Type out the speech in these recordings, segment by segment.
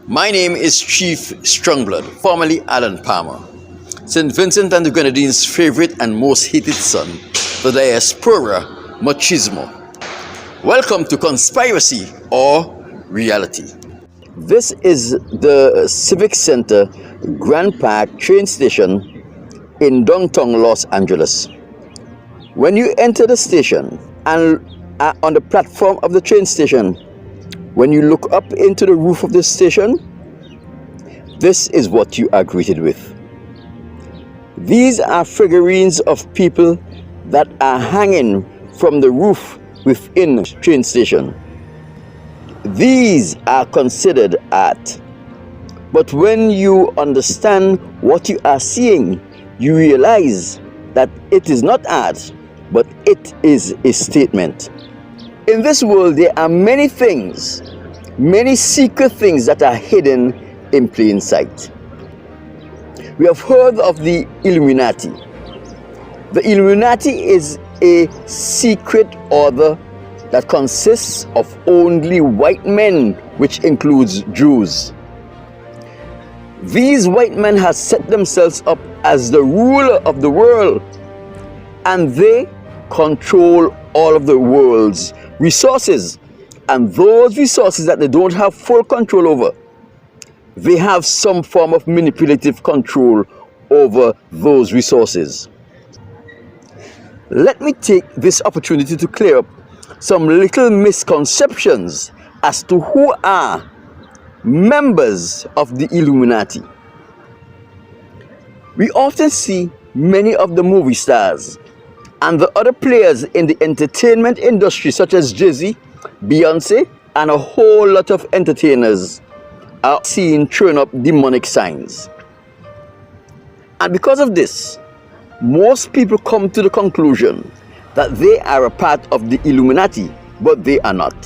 My name is Chief Strongblood, formerly Alan Palmer, St. Vincent and the Grenadines' favorite and most hated son, the diaspora machismo. Welcome to Conspiracy or Reality. This is the Civic Center Grand Park train station in downtown Los Angeles. When you enter the station and are on the platform of the train station, when you look up into the roof of the station, this is what you are greeted with. These are figurines of people that are hanging from the roof within the train station. These are considered art. But when you understand what you are seeing, you realize that it is not art, but it is a statement. In this world, there are many things, many secret things that are hidden in plain sight. We have heard of the Illuminati. The Illuminati is a secret order that consists of only white men, which includes Jews. These white men have set themselves up as the ruler of the world, and they control all of the world's resources. And those resources that they don't have full control over, they have some form of manipulative control over those resources. Let me take this opportunity to clear up some little misconceptions as to who are members of the Illuminati. We often see many of the movie stars and the other players in the entertainment industry, such as Jay-Z, Beyonce, and a whole lot of entertainers, are seen throwing up demonic signs. And because of this, most people come to the conclusion that they are a part of the Illuminati, but they are not.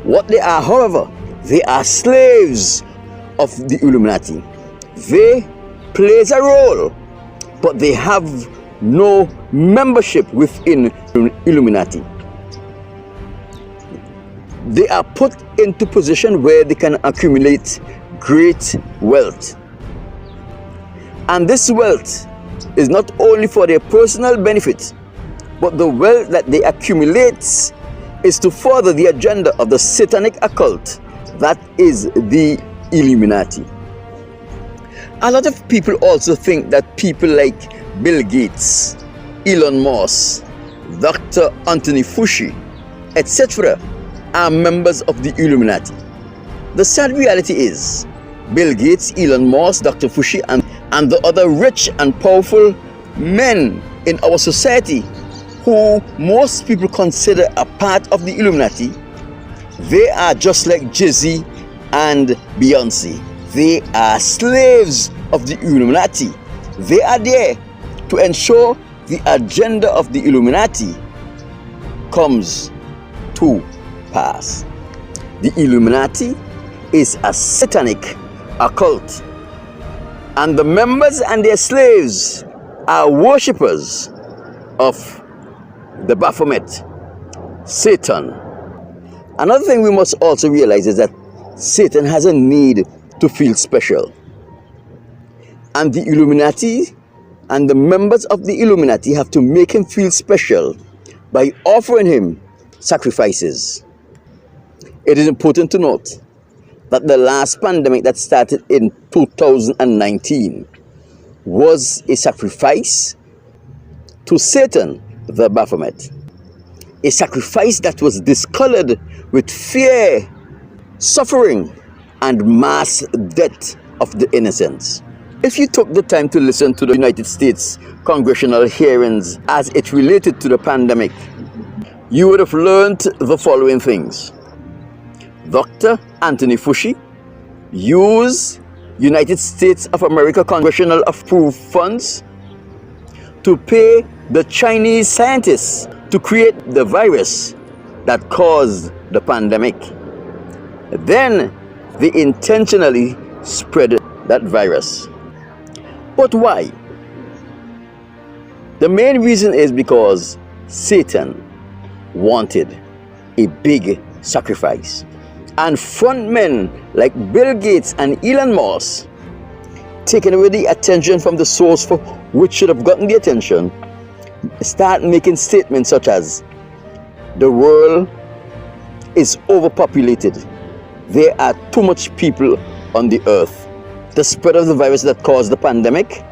What they are, however, they are slaves of the Illuminati. They play a role, but they have no membership within Illuminati. They are put into position where they can accumulate great wealth. And this wealth is not only for their personal benefit, but the wealth that they accumulate is to further the agenda of the satanic occult that is the Illuminati. A lot of people also think that people like Bill Gates, Elon Musk, Dr. Anthony Fauci, etc. are members of the Illuminati. The sad reality is, Bill Gates, Elon Musk, Dr. Fauci, and the other rich and powerful men in our society who most people consider a part of the Illuminati, they are just like Jay-Z and Beyonce. They are slaves of the Illuminati. They are there to ensure the agenda of the Illuminati comes to pass. The Illuminati is a satanic occult, and the members and their slaves are worshippers of the Baphomet, Satan. Another thing we must also realize is that Satan has a need to feel special. And the Illuminati and the members of the Illuminati have to make him feel special by offering him sacrifices. It is important to note that the last pandemic that started in 2019 was a sacrifice to Satan, the Baphomet. A sacrifice that was discolored with fear, suffering, and mass death of the innocents. If you took the time to listen to the United States congressional hearings as it related to the pandemic, you would have learned the following things. Dr. Anthony Fauci used United States of America congressional approved funds to pay the Chinese scientists to create the virus that caused the pandemic. Then they intentionally spread that virus. But why? The main reason is because Satan wanted a big sacrifice. and frontmen like Bill Gates and Elon Musk, taking away the attention from the source for which should have gotten the attention, start making statements such as, the world is overpopulated. There are too much people on the earth. The spread of the virus that caused the pandemic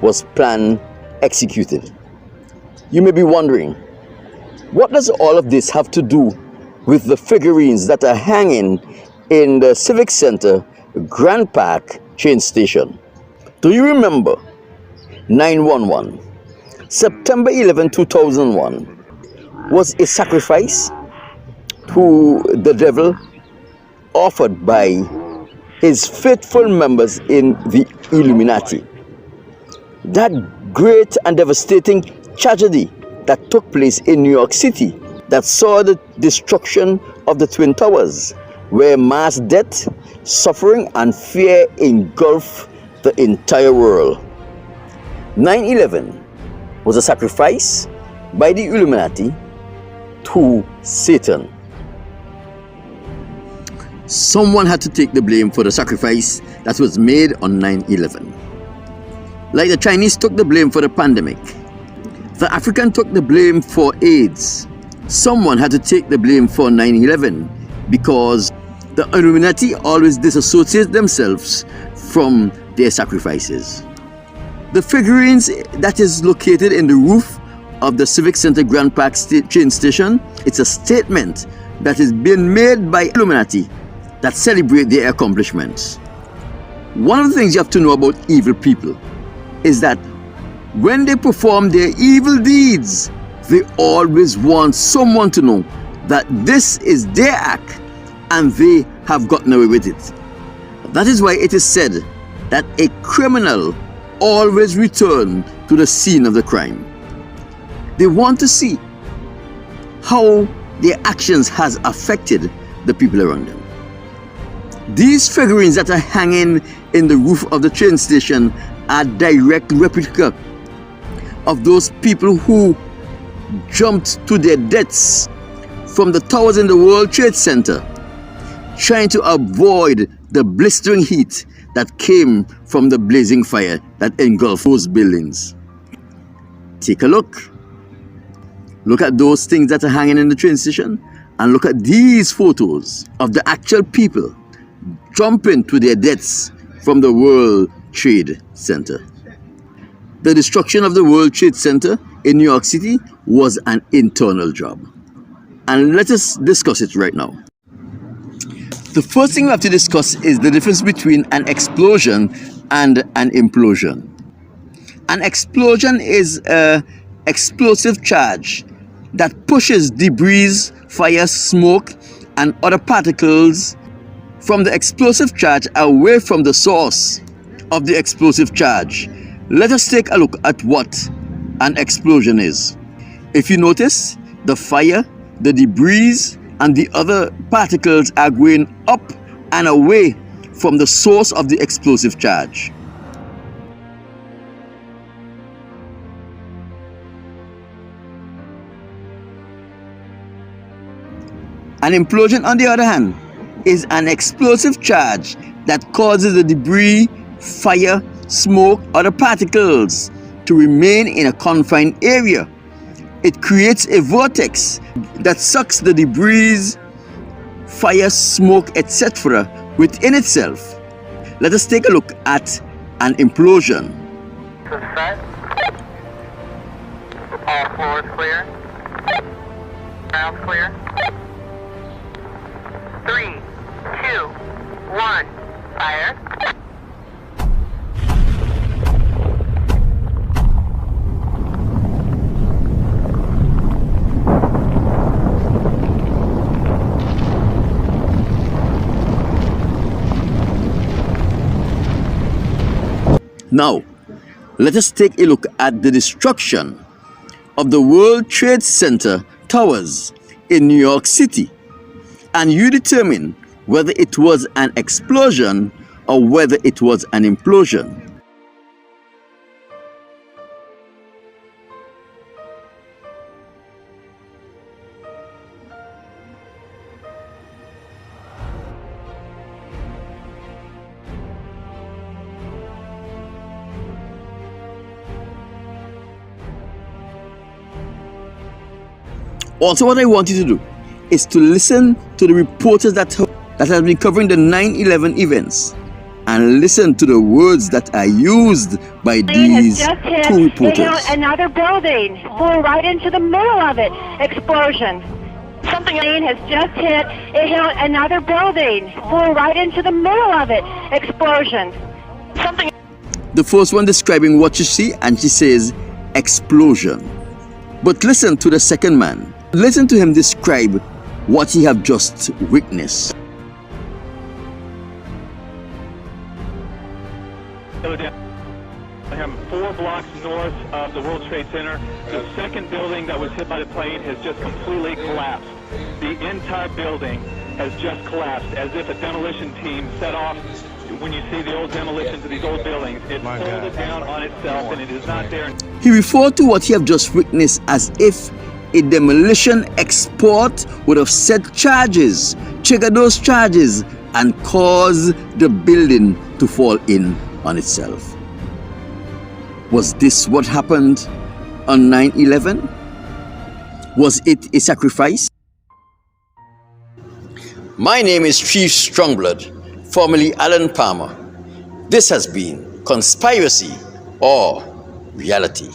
was planned, executed. You may be wondering, what does all of this have to do with the figurines that are hanging in the Civic Center Grand Park train station? Do you remember 9/11? September 11, 2001 was a sacrifice to the devil offered by his faithful members in the Illuminati. That great and devastating tragedy that took place in New York City, that saw the destruction of the Twin Towers, where mass death, suffering, and fear engulfed the entire world. 9/11 was a sacrifice by the Illuminati to Satan. Someone had to take the blame for the sacrifice that was made on 9/11. Like the Chinese took the blame for the pandemic, the African took the blame for AIDS. Someone had to take the blame for 9/11 because the Illuminati always disassociate themselves from their sacrifices. The figurines that is located in the roof of the Civic Center Grand Park train station, it's a statement that is being made by Illuminati that celebrate their accomplishments. One of the things you have to know about evil people is that when they perform their evil deeds, they always want someone to know that this is their act and they have gotten away with it. That is why it is said that a criminal always returns to the scene of the crime. They want to see how their actions has affected the people around them. These figurines that are hanging in the roof of the train station are direct replica of those people who jumped to their deaths from the towers in the World Trade Center, trying to avoid the blistering heat that came from the blazing fire that engulfed those buildings. Take a look. Look at those things that are hanging in the train station, and look at these photos of the actual people jumping to their deaths from the World Trade Center. The destruction of the World Trade Center in New York City was an internal job. And let us discuss it right now. The first thing we have to discuss is the difference between an explosion and an implosion. An explosion is an explosive charge that pushes debris, fire, smoke, and other particles from the explosive charge away from the source of the explosive charge. Let us take a look at what an explosion is. If you notice, the fire, the debris, and the other particles are going up and away from the source of the explosive charge. An implosion, on the other hand, is an explosive charge that causes the debris, fire, smoke, or the particles to remain in a confined area. It creates a vortex that sucks the debris, fire, smoke, etc. within itself. Let us take a look at an implosion. All floors clear. Ground clear. 3, 2, 1, fire. Now, let us take a look at the destruction of the World Trade Center towers in New York City, and you determine whether it was an explosion or whether it was an implosion. Also, what I want you to do is to listen to the reporters that have been covering the 9/11 events and listen to the words that are used by these two reporters. It hit another building, flew right into the middle of it. Explosion. Something has just hit. It hit another building, flew right into the middle of it. Explosion. Something. The first one describing what you see, and she says, explosion. But listen to the second man. Listen to him describe what he have just witnessed. I am 4 blocks north of the World Trade Center. The second building that was hit by the plane has just completely collapsed. The entire building has just collapsed, as if a demolition team set off. When you see the old demolitions of these old buildings, it folded down on itself, and it is not there. He referred to what he have just witnessed as if a demolition expert would have set charges, triggered those charges, and caused the building to fall in on itself. Was this what happened on 9/11? Was it a sacrifice? My name is Chief Strongblood, formerly Alan Palmer. This has been Conspiracy or Reality.